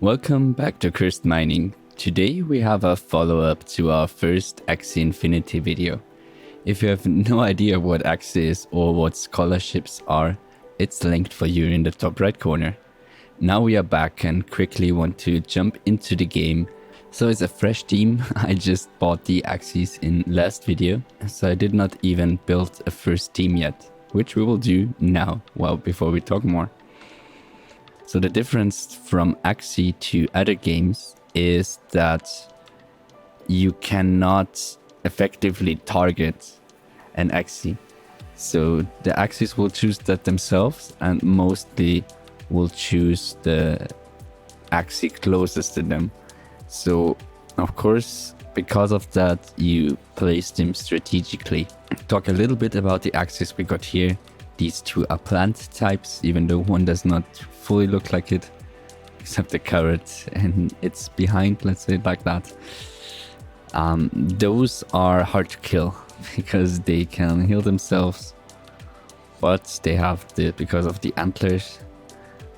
Welcome back to Cursed Mining. Today we have a follow-up to our first Axie Infinity video. If you have no idea what Axie is or what scholarships are, it's linked for you in the top right corner. Now we are back and quickly want to jump into the game. So it's a fresh team. I just bought the Axies in last video, so I did not even build a first team yet, which we will do now, well, before we talk more. So the difference from Axie to other games is that you cannot effectively target an Axie. So the Axies will choose that themselves and mostly will choose the Axie closest to them. So of course, because of that, you place them strategically. Talk a little bit about the Axies we got here. These two are plant types, even though one does not fully look like it, except the carrot and it's behind, let's say it like that. Those are hard to kill because they can heal themselves, but they have because of the antlers,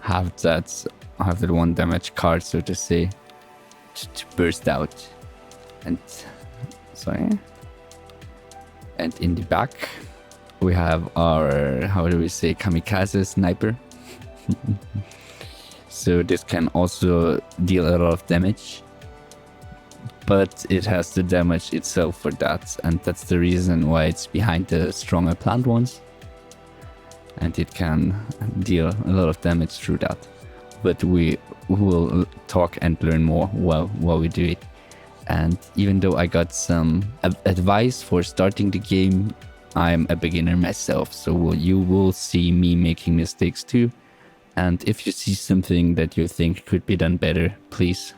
have that 1 damage card, so to say, to burst out. And and in the back we have our, how do we say, kamikaze sniper. So this can also deal a lot of damage, but it has to damage itself for that, and that's the reason why it's behind the stronger plant ones, and it can deal a lot of damage through that. But we will talk and learn more while we do it. And even though I got some advice for starting the game, I'm a beginner myself, so you will see me making mistakes too. And if you see something that you think could be done better, please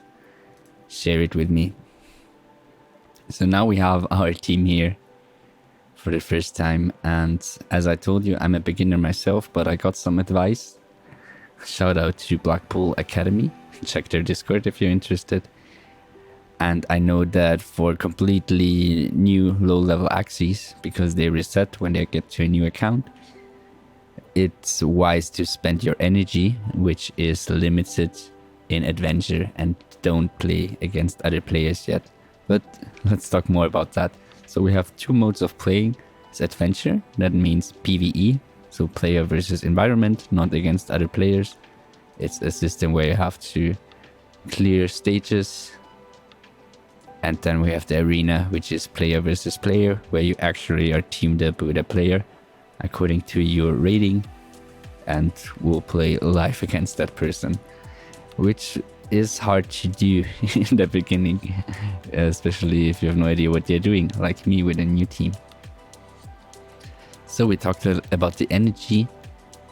share it with me. So now we have our team here for the first time, and as I told you, I'm a beginner myself, but I got some advice. Shout out to Blackpool Academy, check their Discord if you're interested. And I know that for completely new low-level Axies, because they reset when they get to a new account, it's wise to spend your energy, which is limited in adventure, and don't play against other players yet. But let's talk more about that. So we have two modes of playing. It's adventure, that means PvE, so player versus environment, not against other players. It's a system where you have to clear stages. And then we have the arena, which is player versus player, where you actually are teamed up with a player according to your rating, and will play live against that person, which is hard to do in the beginning, especially if you have no idea what they're doing, like me with a new team. So we talked about the energy.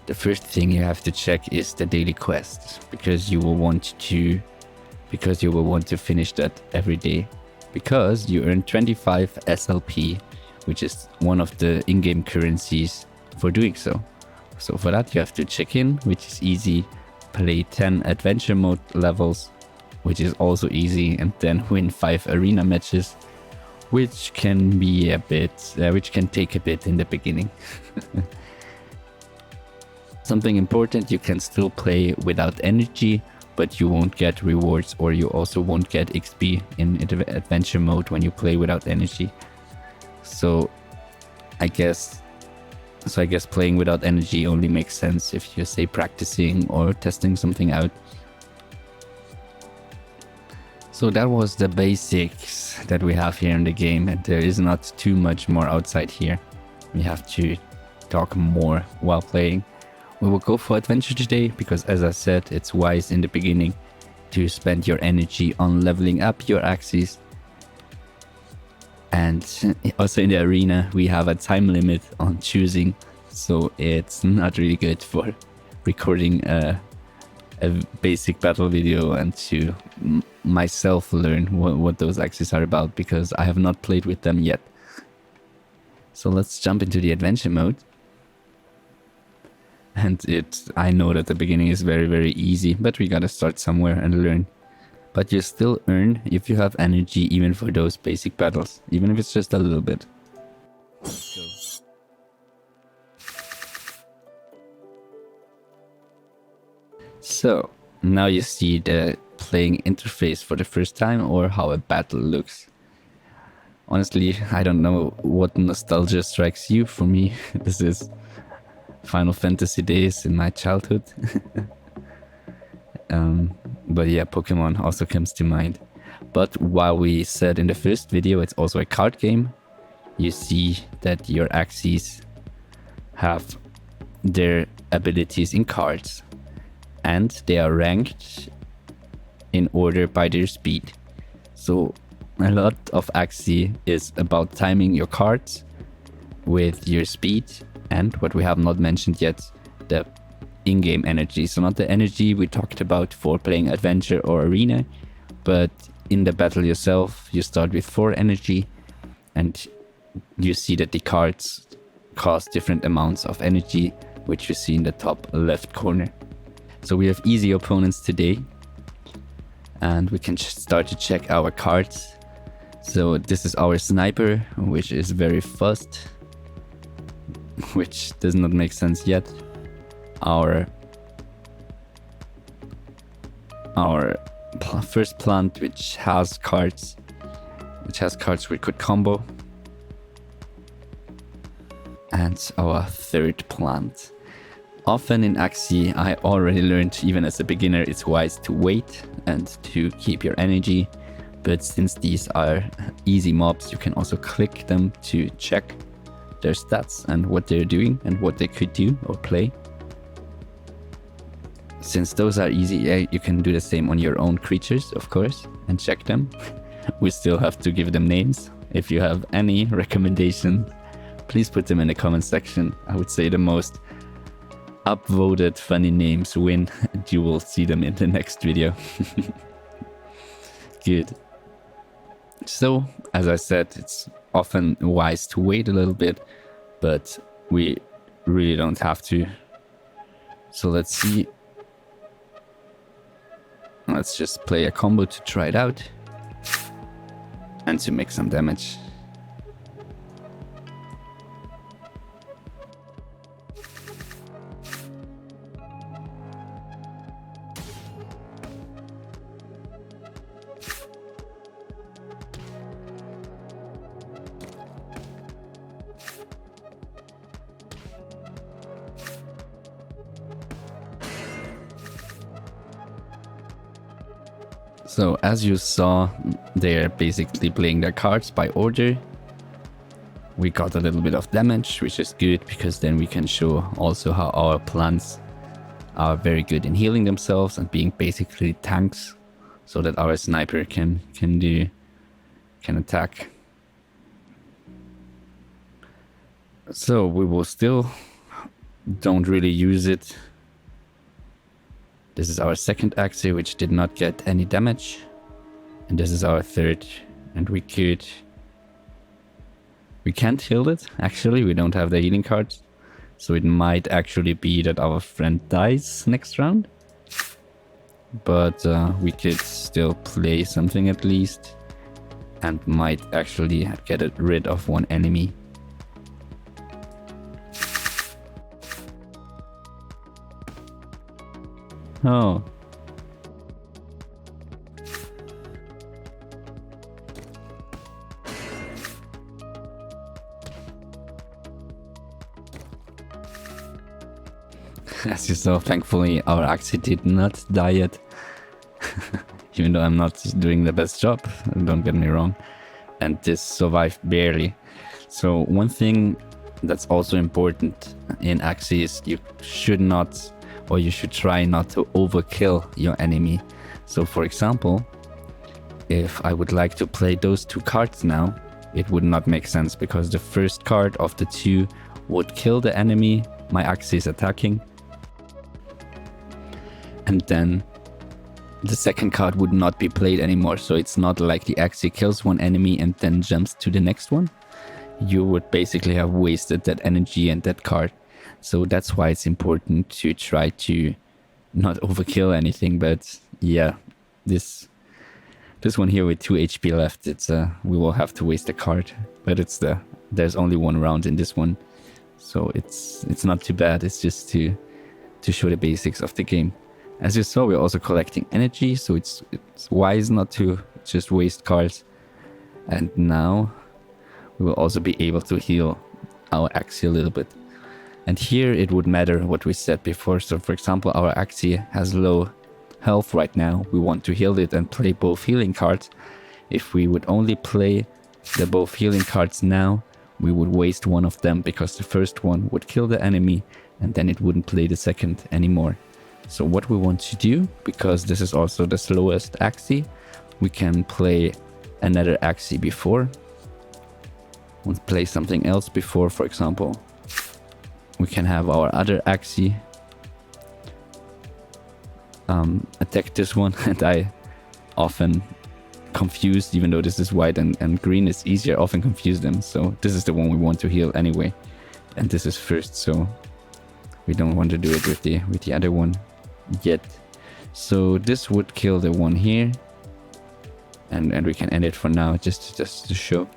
The first thing you have to check is the daily quest, because you will want to finish that every day, because you earn 25 SLP, which is one of the in-game currencies for doing so. So for that you have to check in, which is easy, play 10 adventure mode levels, which is also easy, and then win 5 arena matches, which can be which can take a bit in the beginning. Something important, you can still play without energy, but you won't get rewards, or you also won't get XP in adventure mode when you play without energy. So I guess playing without energy only makes sense if you say practicing or testing something out. So that was the basics that we have here in the game, and there is not too much more outside here. We have to talk more while playing. We will go for adventure today because, as I said, it's wise in the beginning to spend your energy on leveling up your Axies. And also in the arena, we have a time limit on choosing, so it's not really good for recording a basic battle video and to myself learn what those Axies are about, because I have not played with them yet. So let's jump into the adventure mode. And I know that the beginning is very, very easy, but we gotta start somewhere and learn. But you still earn if you have energy, even for those basic battles, even if it's just a little bit. Let's go. So now you see the playing interface for the first time or how a battle looks. Honestly, I don't know what nostalgia strikes you. For me, this is Final Fantasy days in my childhood. But yeah, Pokemon also comes to mind. But while we said in the first video, it's also a card game, you see that your Axies have their abilities in cards, and they are ranked in order by their speed. So a lot of Axie is about timing your cards with your speed and what we have not mentioned yet, the in-game energy. So not the energy we talked about for playing adventure or arena, but in the battle yourself, you start with 4 energy and you see that the cards cost different amounts of energy, which you see in the top left corner. So we have easy opponents today, and we can start to check our cards. So this is our sniper, which is very fast, which does not make sense yet. Our first plant, which has cards we could combo. And our third plant. Often in Axie, I already learned, even as a beginner, it's wise to wait and to keep your energy. But since these are easy mobs, you can also click them to check their stats and what they're doing and what they could do or play. Since those are easy, you can do the same on your own creatures, of course, and check them. We still have to give them names. If you have any recommendations, please put them in the comment section. I would say the most upvoted funny names win. You will see them in the next video. Good. So, as I said, it's often wise to wait a little bit, but we really don't have to. So let's see. Let's just play a combo to try it out and to make some damage. So as you saw, they're basically playing their cards by order. We got a little bit of damage, which is good because then we can show also how our plants are very good in healing themselves and being basically tanks, so that our sniper can attack. So we will still don't really use it. This is our second Axie, which did not get any damage. And this is our third. And we can't heal it, actually. We don't have the healing cards. So it might actually be that our friend dies next round. But we could still play something at least. And might actually get rid of one enemy. Oh. As you saw, thankfully our Axie did not die yet. Even though I'm not doing the best job, don't get me wrong. And this survived barely. So one thing that's also important in Axie is you should not, or you should try not to overkill your enemy. So for example, if I would like to play those 2 cards now, it would not make sense because the first card of the 2 would kill the enemy my Axie is attacking. And then the second card would not be played anymore. So it's not like the Axie kills one enemy and then jumps to the next one. You would basically have wasted that energy and that card. So that's why it's important to try to not overkill anything. But yeah, this one here with 2 HP left, it's we will have to waste a card. But there's only 1 round in this one, so it's not too bad. It's just to show the basics of the game. As you saw, we're also collecting energy, so it's wise not to just waste cards. And now we will also be able to heal our Axie a little bit. And here it would matter what we said before. So for example, our Axie has low health right now. We want to heal it and play both healing cards. If we would only play the both healing cards now, we would waste one of them because the first one would kill the enemy and then it wouldn't play the second anymore. So what we want to do, because this is also the slowest Axie, we can play another Axie before. We'll play something else before, for example. We can have our other Axie attack this one, and I often confused, even though this is white and green is easier, often confuse them. So this is the one we want to heal anyway. And this is first, so we don't want to do it with the other one yet. So this would kill the one here. And we can end it for now, just to show.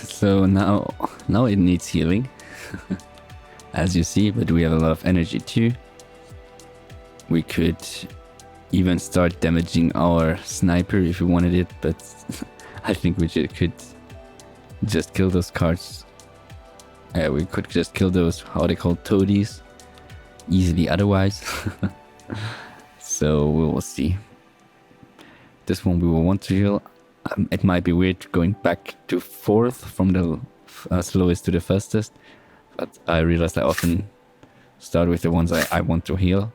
So now it needs healing, as you see, but we have a lot of energy too. We could even start damaging our sniper if we wanted it, but I think we could just kill those cards. We could just kill those, how they call, toadies, easily otherwise. So we will see. This one we will want to heal. It might be weird going back to fourth from the slowest to the fastest, but I realized I often start with the ones I want to heal.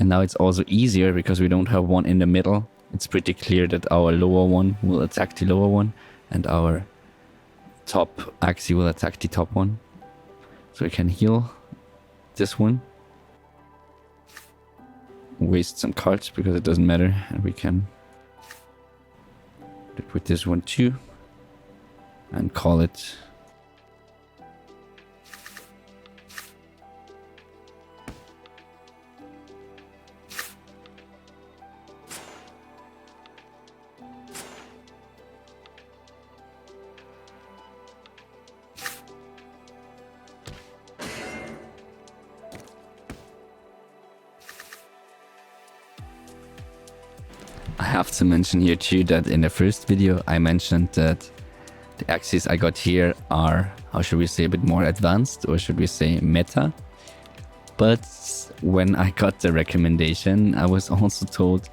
And now it's also easier because we don't have one in the middle. It's pretty clear that our lower one will attack the lower one and our top Axie will attack the top one. So we can heal this one. Waste some cards because it doesn't matter, and we can do it with this one too and call it. I have to mention here too that in the first video I mentioned that the Axies I got here are, how should we say, a bit more advanced, or should we say meta. But when I got the recommendation, I was also told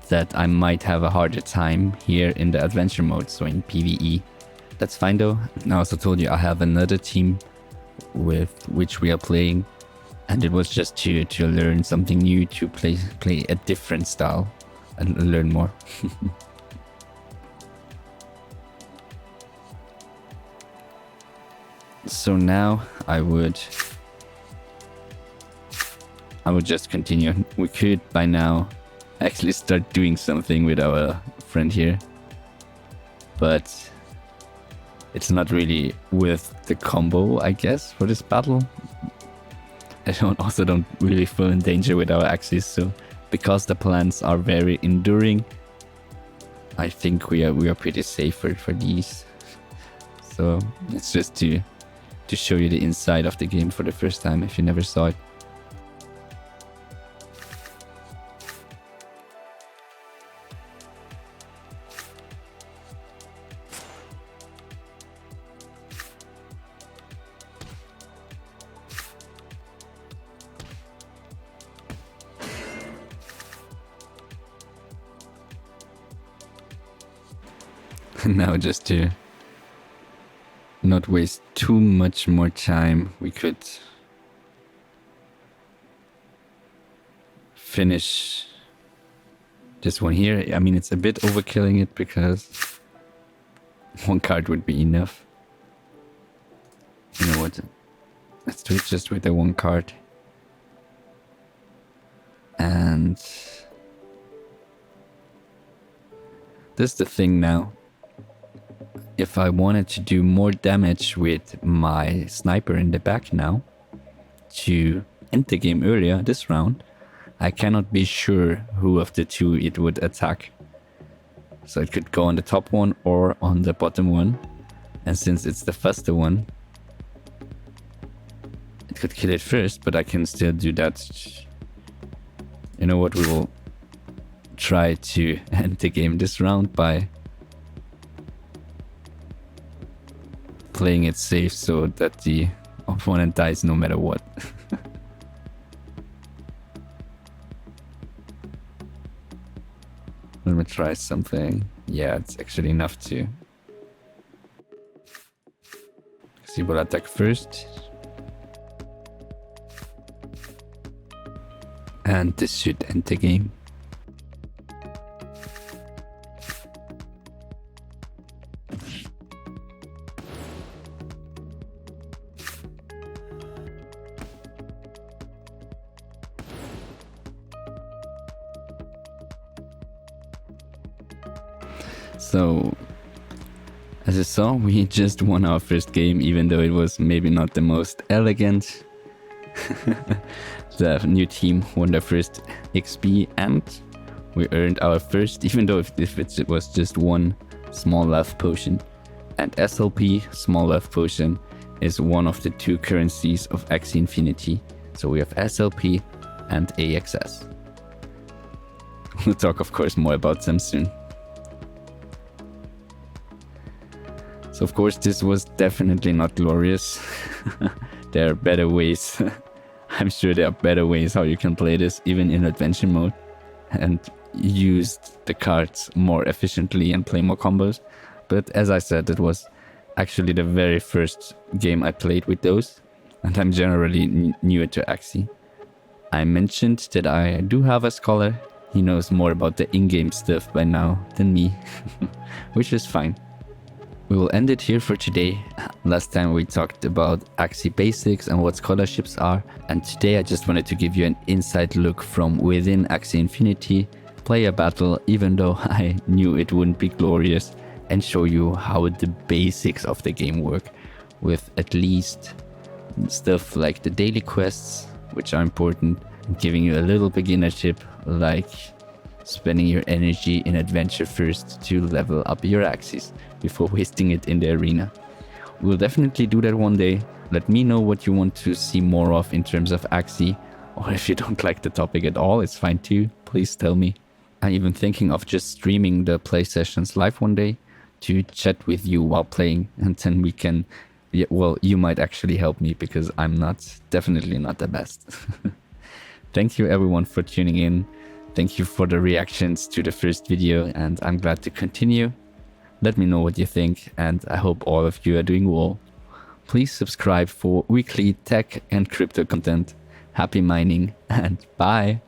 that I might have a harder time here in the adventure mode, so in PvE. That's fine though. I also told you I have another team with which we are playing, and it was just to learn something new, to play a different style and learn more. So now I would just continue. We could by now actually start doing something with our friend here, but it's not really with the combo, I guess, for this battle. I also don't really feel in danger with our Axies, so because the plants are very enduring, I think we are pretty safe for these. So it's just to show you the inside of the game for the first time if you never saw it. Now, just to not waste too much more time, we could finish this one here. I mean, it's a bit overkilling it because one card would be enough. You know what? Let's do it just with the one card. And this is the thing now. If I wanted to do more damage with my sniper in the back now, to end the game earlier this round, I cannot be sure who of the two it would attack. So it could go on the top one or on the bottom one. And since it's the faster one, it could kill it first, but I can still do that. You know what, we will try to end the game this round by playing it safe so that the opponent dies no matter what. Let me try something. Yeah, it's actually enough to... He will attack first. And this should end the game. So, as you saw, we just won our first game, even though it was maybe not the most elegant. The new team won their first XP and we earned our first, even though if it was just one small life potion. And SLP, small life potion, is one of the two currencies of Axie Infinity. So we have SLP and AXS. We'll talk, of course, more about them soon. So of course this was definitely not glorious. There are better ways. I'm sure there are better ways how you can play this even in adventure mode and use the cards more efficiently and play more combos. But as I said, it was actually the very first game I played with those, and I'm generally newer to Axie. I mentioned that I do have a scholar. He knows more about the in-game stuff by now than me, which is fine. We will end it here for today. Last time we talked about Axie basics and what scholarships are, and today I just wanted to give you an inside look from within Axie Infinity, play a battle even though I knew it wouldn't be glorious, and show you how the basics of the game work, with at least stuff like the daily quests, which are important, giving you a little beginner tip like spending your energy in adventure first to level up your Axies before wasting it in the arena. We'll definitely do that one day. Let me know what you want to see more of in terms of Axie, or if you don't like the topic at all, it's fine too, please tell me. I'm even thinking of just streaming the play sessions live one day to chat with you while playing, and then we can, well, you might actually help me because I'm definitely not the best. Thank you everyone for tuning in. Thank you for the reactions to the first video, and I'm glad to continue. Let me know what you think, and I hope all of you are doing well. Please subscribe for weekly tech and crypto content. Happy mining, and bye!